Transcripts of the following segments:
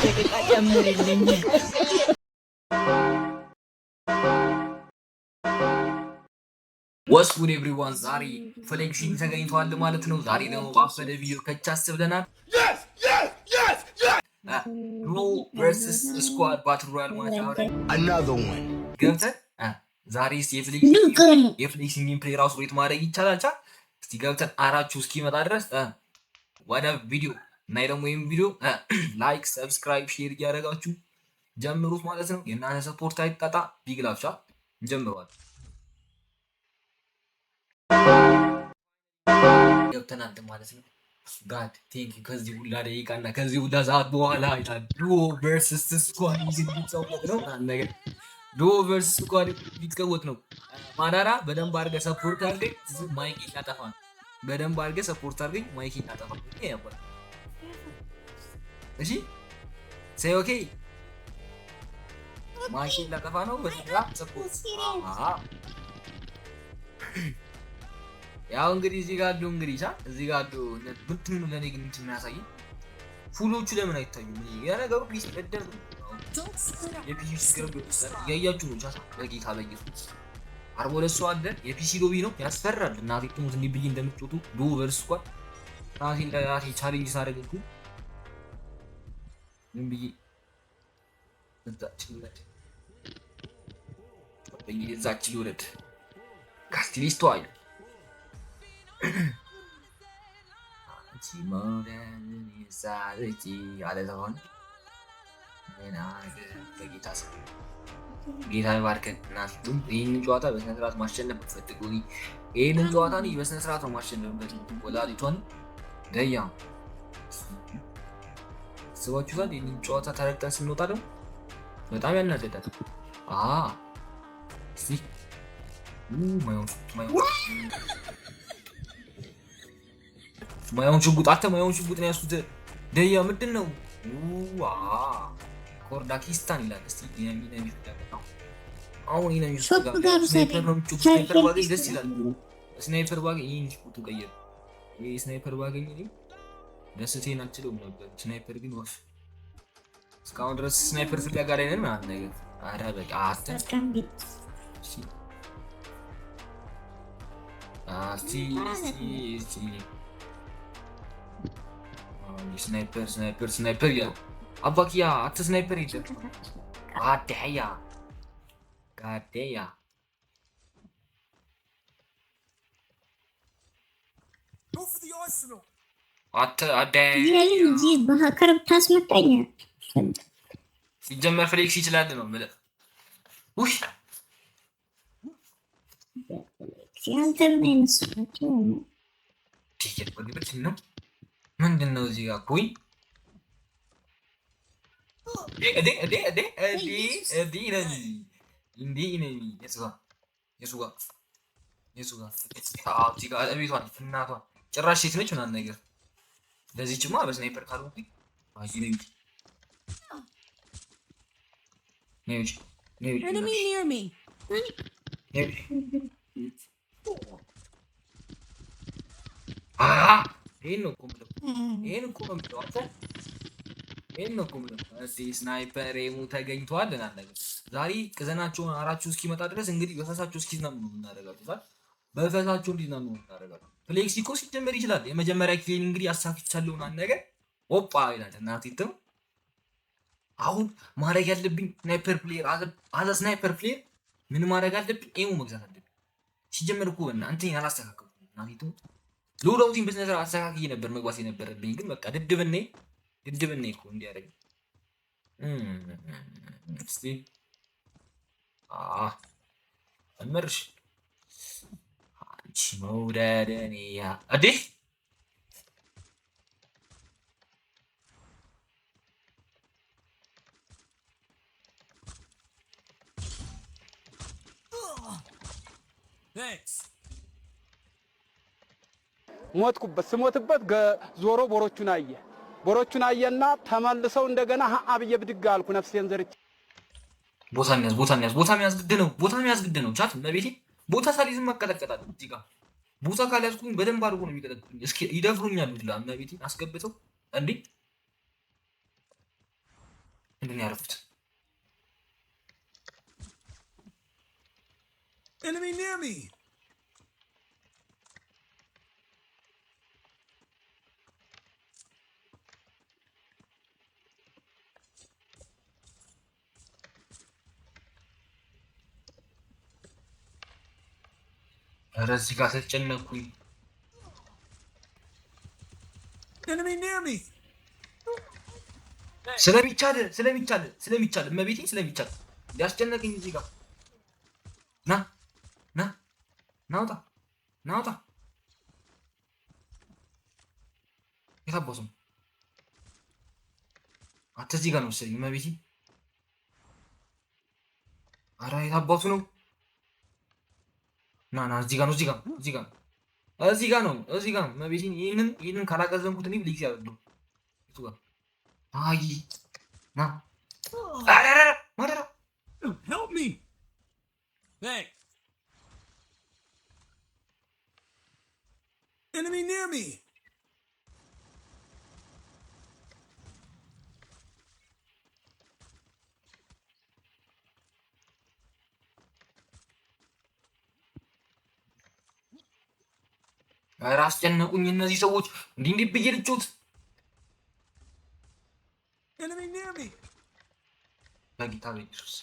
ደቂቃ ጨምርልኝ። ወስ ጉድ ኤቭሪዋን ዛሬ ፍሌክሲንግ ተገኝቷል ማለት ነው። ዛሬ ደግሞ ባፈደ ቪዲዮ ከቻስ ብለናል። ሮ ቨርሰስ ስኳድ ባትል ሮያል ማለት ነው። another one ገብተን ዛሬስ የፍሌክሲንግ ፕሌይ ራሱ ሬት ማድረግ ይቻላል። እስቲ ገብተን አራችሁ እስኪመጣ ድረስ ወደ ቪዲዮ እና ደግሞ ይሄን ቪዲዮ ላይክ፣ ሰብስክራይብ፣ ሼር እያደረጋችሁ ጀምሩት ማለት ነው። የእናንተ ሰፖርት አይጣጣ ቢግ ላፍሻ ጀምሯል። ገብተናል ማለት ነው። ጋድ ቴንክ ዩ ከዚህ ሁላ ደቂቃና ከዚህ ሁላ ሰዓት በኋላ አይታል ዱኦ ቨርሰስ ስኳድ ይዝልጻው ነው ነገር ዱኦ ቨርሰስ ስኳድ ሊትቀወጥ ነው። ማዳራ በደንብ አድርገህ ሰፖርት አድርገኝ። ማይክ ያጠፋ በደንብ አድርገህ ሰፖርት አድርገኝ። ማይክ ያጠፋ ያባል እሺ say okay ማይክ ያጠፋ ነው በስራ ሰፖርት ያው እንግዲህ እዚህ ጋር አሉ እዚህ ጋር አሉ ብትም ለኔ ግን እንትን የሚያሳይ ፉሎቹ ለምን አይታዩም? ያ ነገሩ ፕሊስ በደል የፒሲ ስክሪፕት ይሰራ ያያችሁ ነው ቻሳ በጌታ በኢየሱስ 42 ሰው አለ። የፒሲ ሎቢ ነው ያስፈራል። እናቴ ትሙት እንዲህ ብዬ እንደምትጮቱ ዱ ቨርስ ስኳድ ራሴን ለራሴ ቻሌንጅ ሳደርግኩ ምን ብዬ እዛችን ወለድ ካስቲሊስቶ አይ ሲሞደን ይሳልጂ አለ ዘሆን እና ጌታ ይባርከን። እናንተም ይህንን ጨዋታ በስነ ስርዓት ማሸነፍ ብትፈልጉ ይህንን ጨዋታ በስነ ስርዓት ነው ማሸነፍበት። ወላዲቷን ደያ ስዋችሁታል። ይህንን ጨዋታ ተረግጠን ስንወጣ ደግሞ በጣም ያናደዳል። እስቲ ማየውን ሽጉጥ ማየውን ሽጉጥ ነው ያሱት። ደያ ምንድን ነው? ኮርዳኪስታን ይላል። እስቲ አሁን ይሄን ስናይፐር ባገኝ ደስ ይላል። ስናይፐር ባገኝ ይሄን ሽጉጡ ቀየር። ይሄ ስናይፐር ባገኝ ደስታዬን አልችለውም ነበር። ስናይፐር ግን ወፍ እስካሁን ድረስ ስናይፐር ፍለጋ ላይ ነን ማለት ነገር። ኧረ በቃ ስናይፐር ያ አባኪያ አት ስናይፐር ይደር ጋደያ በሀከር ታስመጣኝ ሲጀመር ፍሌክስ ይችላል ነው ማለት ውይ ሲያንተም ነው ምንድን ነው እዚህ ጋር ኩኝ ጭራሽ ሴት ነች ምናምን ነገር ለዚህችማ በስናይፐር ካልሆንኩኝ ስናይፐር ተገኝተዋል። ዛሬ ቅዘናቸውን አራችሁ እስኪመጣ ድረስ እንግዲህ በፈሳቸው እስኪዝናኑ ነው የምናደርጋቸው። በፈሳቸው እንዲዝናኑ ነው የምናደርጋቸው። ፍሌክስ እኮ ሲጀመር ይችላል። የመጀመሪያ ጊዜን እንግዲህ አሳፍቻለሁ ምናምን ነገር ኦፓ ይላል። እናቴትም አሁን ማድረግ ያለብኝ ስናይፐር ፕሌየር አዘ ስናይፐር ፕሌየር ምን ማድረግ አለብኝ? ኤሙ መግዛት አለብኝ። ሲጀመር እኮ እንትን አላስተካከልኩም። እናቴትም ሎዳውቲን በስነ ስርዓት አስተካክዬ ነበር መግባት የነበረብኝ፣ ግን በቃ ድድብኔ እኮ እንዲያደርግ እስቲ እምርሽ አንቺ መውደደኔ ያ አዴ ሞትኩበት። ስሞትበት ዞሮ ቦሮቹን አየና ተመልሰው እንደገና አብየ ብድግ አልኩ። ነፍሴን ዘርቼ ቦታ የሚያዝ ግድ ነው። ቻት ለቤቴ ቦታ ሳሊዝም ማቀለቀጣል። እዚህ ጋር ቦታ ካልያዝኩኝ በደንብ አድርጎ ነው የሚቀጠቅጡኝ። እስኪ ይደፍሩኛል። ለቤቴ አስገብተው እንዴ ምንድን ያረፉት? Enemy near me. ኧረ እዚህ ጋር ተጨነኩኝ። Enemy near me. ስለሚቻል እመቤቴ ስለሚቻል ሊያስጨነቅኝ እዚህ ጋር ናውጣ የታቦስም አንተ እዚህ ጋር ነው መሰለኝ እመቤቴ። ኧረ የታባቱ ነው። ና እዚህ ጋር ነው እመቤቴ። ይህንን ካላቀዘምኩት እኔ ብልጊዜ ያለው እሱ ጋር አይ ና ማደራ Help me. Thanks. Enemy near me. ኧረ አስጨነቁኝ እነዚህ ሰዎች። እንዲህ ብዬ ልጮት Enemy near me. በጌታ በኢየሱስ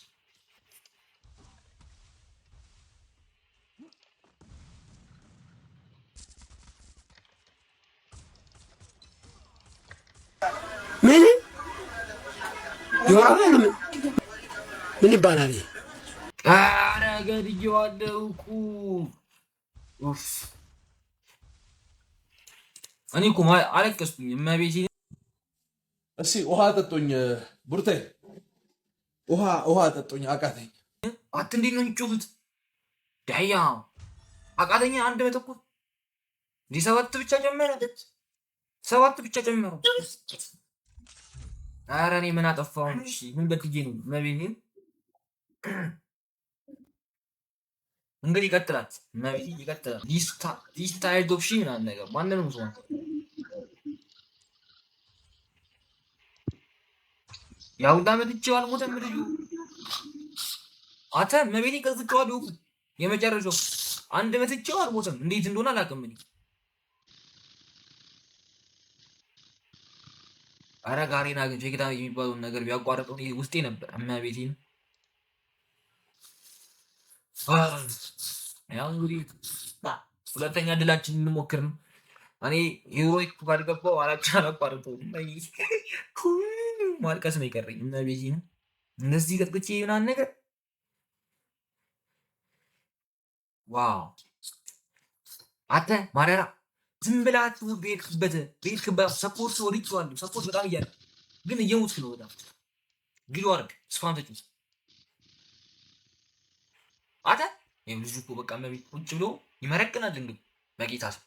ምን ይባላል? ኧረ ገድዬዋለሁ እኮ እኔ እኮ አለቀስኩኝ እመቤቴ። እስኪ ውሃ ጠጦኝ ቡርቴ፣ ውሃ ጠጦኝ፣ አቃተኝ። እንዴት ነው የሚጮቱት? ዳያ አቃተኛ። አንድ መተኮስ እንዲህ ሰባት ብቻ ጨመረ። ኧረ እኔ ምን አጠፋሁ? እሺ ምን በድዬ ነው እመቤቴን? እንግዲህ ይቀጥላል እመቤቴ ይቀጥላል። ዲስታ ኦፕሽን ምናምን ነገር ማንንም ሰው ያው እንዳመጥቼው አልሞተም ልጁ። አተ እመቤቴ ቀዝቀዋለሁ። የመጨረሻው አንድ መትቼው አልሞተም። እንዴት እንደሆነ አላውቅም እኔ። ኧረ ጋሬና ግን ፌክታ የሚባለውን ነገር ቢያቋርጠው ውስጤ ነበር እመቤቴን። ያው እንግዲህ ሁለተኛ ድላችን እንሞክር ነው። እኔ ሂሮይክ ካልገባው አላቋርጠውም። ማልቀስ ነው የቀረኝ እመቤቴን። እንደዚህ ቀጥቅጬ ምናምን ነገር ዋው። አንተ ማደራ ዝም ብላችሁ በሄድክበት ሰፖርት ወድጄዋለሁ። ሰፖርት በጣም እያለ ግን እየሞትክ ነው በጣም ግሉ አድርግ ስፋን ተጭ አተ ይሄው ልጁ እኮ በቃ እመቤት ቁጭ ብሎ ይመረቅናል። እንግዲህ በጌታ ሰው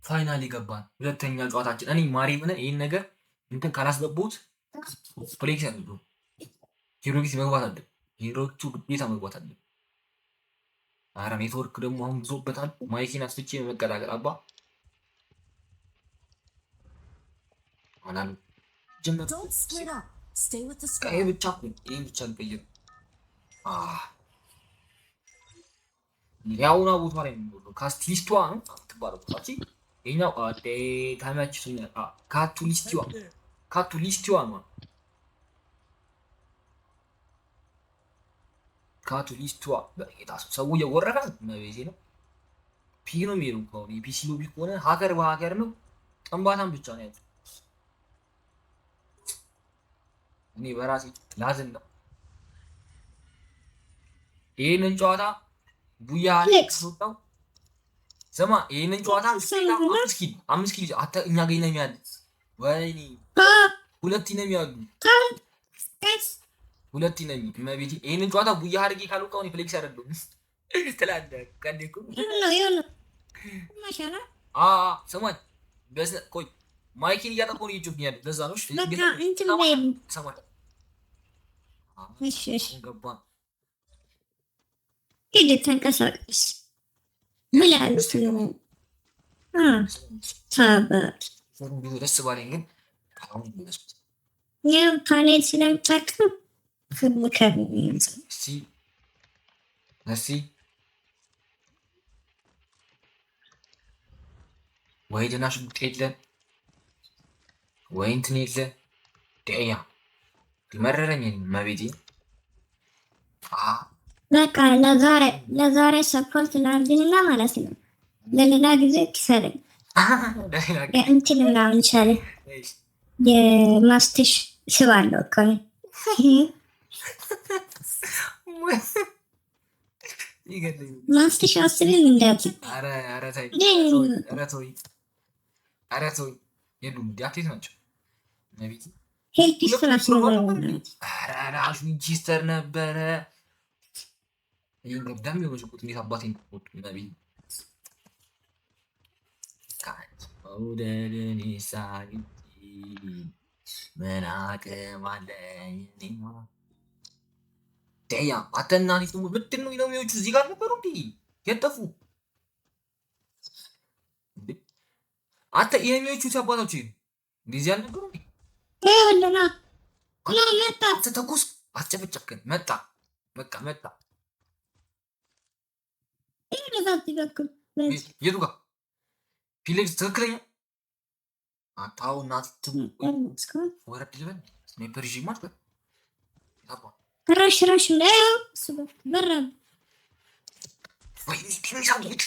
ፋይናሊ ገባን። ሁለተኛ ጨዋታችን። እኔ ማሪ ምን ይሄን ነገር እንትን ካላስገቡት ፕሌክስ ያለው ሂሮጊስ መግባት አለ። ሂሮቹ ግዴታ መግባት አለ። ኧረ ኔትወርክ ደግሞ አሁን ብዙበታል። ማይኪን አስፍቼ መቀላቀል አባ አናሉ ጀመረ። ይሄ ብቻ ልቀይር። ያውና ቦታ ላይ ነው ካስቲስቷ ነው ትባለው ታቺ የኛው ተመችቶኛል። ካቱሊስቲዋ ነው ካቱሊስቲዋ በጌታ ሰው እየወረደ መቤቴ ነው። ፒ ነው የሚሄዱ ከሆነ የፒሲ ሎቢ ከሆነ ሀገር በሀገር ነው። ጥንባታም ብቻ ነው ያለው። እኔ በራሴ ላዝን ነው ይህንን ጨዋታ ቡያ ወጣው። ስማ ይህንን ጨዋታ አምስት ኪሎ እኛ ገኝ ነው የሚያለ። ወይኔ ሁለት ነው የሚያሉ መቤቴ። ይህንን ጨዋታ ቡያ አድርጌ ካልወጣሁ እኔ ፍሌክስ አይደለሁም ትላለህ። ቀልኩ ስማኝ ቆይ ማይኪን እያጠቆ ነው እየጮፍኝ ያለ ለዛ ነው። ሰማኝ ገባ ሂድ ተንቀሳቀስ። ብላለች ታባት ብዙ ደስ ባለኝ ግን አሁን ይመስል ያው ፓኔል ስለምጠቅም ክብከብ እስቲ ወይ ደህና ሽጉጥ የለ ወይ እንትን የለ ደያ መረረኝ መቤቴ በቃ ለዛሬ ሰፖርት ላድርግና ማለት ነው። ለሌላ ጊዜ ትሰረኝ እንትን ምናምን ይቻለ የማስትሽ ስባለው እኮ ማስትሽ አስብም እንዳት የሉም ዲያክቴት ናቸው መቤቴ ሄልፕ ዊንቺስተር ነበረ ይሄን ገዳም የሆነ ቁጥ እንዴት አባቴን ቆጥ ነቢ አውደልን ይሳይ ምን አቅም አለኝ እኔማ ደያ አተናኒት ነው ምንድን ነው ኢኖሚዎቹ እዚህ ጋር ነበሩ እንዴ የጠፉ አተ ኢኖሚዎቹ ሲያባታችሁ እንደዚህ አልነበሩ እንዴ ይኸውልህ መጣ ተተኩስ አስጨፈጨፍከን መጣ በቃ መጣ የቱ ጋር ፊሊክስ ትክክለኛ አታው እናት ወረድ ልበል ስናይፐር ይዤ ማለት ረሽ በራ ወይኔ ዲሚሳዎች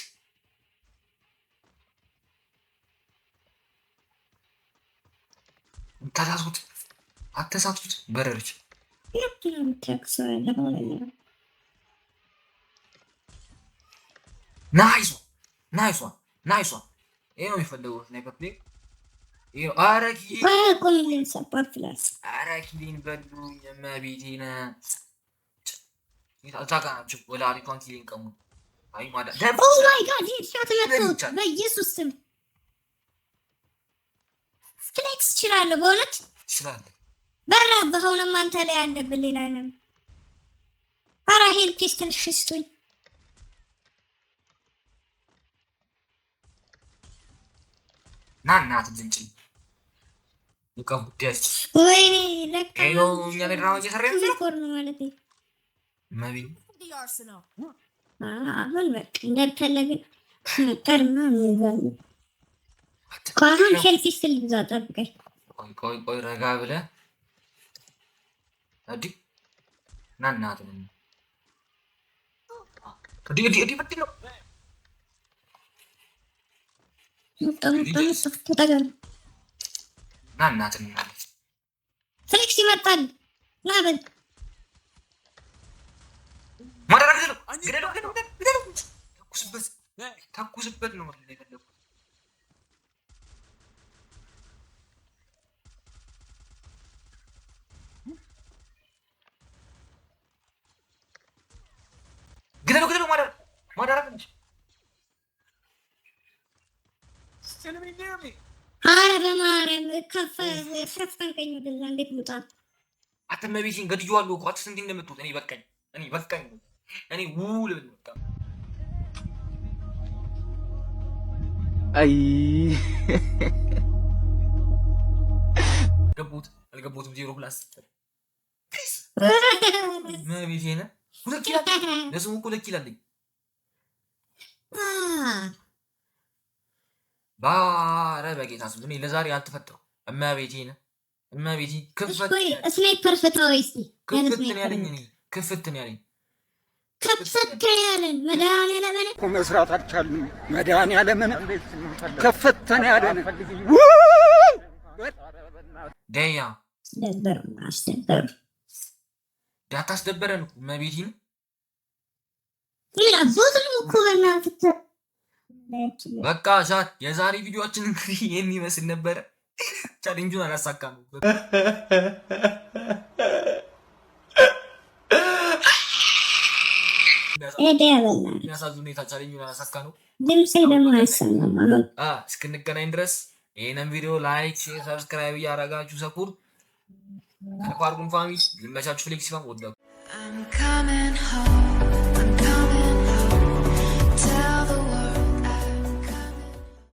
ታሳሱት አተሳሱት በረረች ናይስ ይሄ ነው የሚፈልገው ስናይፐር ፕሌይ ይሄ አረኪሊን በሉኝ እመቤቴን ታውቃናችሁ ወደ አሪቷን ኪሊን ቀሙ አይ ማዳ በኢየሱስ ስም ፍሌክስ ይችላለሁ በእውነት ይችላል በራ በሆነም አንተ ላይ ያለብን ሌላ ነው ኧረ ሄልፕ ትንሽ ስጡኝ ናናት ድንጭ ልቀም ደስ ወይኔ ለካ ነው እኛ ለድራማ እየሰራን ነው ማለት ነው መቢ አሁን በቃ እንደፈለግን መጠርና ነው ካሁን ሄልፕ ስል ብዛ ጠብቀኝ ቆይ ረጋ ብለህ አዲ ናናት ነው እዲ በድ ነው ናናት ማለት ፍሌክስ ይመጣል ናበል ማዳራ ገደለው ተኩስበት ነው ማለት ነው ገደለው ማዳራ እንጂ Enemy near me. ኧረ በማርያም ከፈንከኝ ወደዛ እንዴት ልውጣ አንተ መቤቴን ገድዬዋለሁ እኮ አትስንት እንደምትወጥ እኔ በቃኝ እኔ ውል ብል በቃ አይ አልገቡትም 0 ፕላስ መቤቴን 2 ኪሎ ለስሙ እኮ 2 ኪሎ አለኝ ባረ በጌታ ስም እኔ ለዛሬ አልተፈጠሩ እመቤቴን ክፍት ስናይፐር ፈታው እስቲ ክፍት ነው ያለኝ መድኃኒዓለም መስራት አልቻልንም። መድኃኒዓለም ከፍት ነው ያለን ደያ ዳታ አስደበረን እመቤቴን በቃ ሻት የዛሬ ቪዲዮአችን እንግዲህ የሚመስል ነበረ። ቻሌንጁን አላሳካም። የሚያሳዝን ሁኔታ ቻሌንጁን አላሳካ ነው። እስክንገናኝ ድረስ ይህንን ቪዲዮ ላይክ፣ ሼር፣ ሰብስክራይብ እያደረጋችሁ ሰፖርት አድርጉን። ፋሚሊ ይመቻችሁ። ፍሌክሲፋም ወዳኩ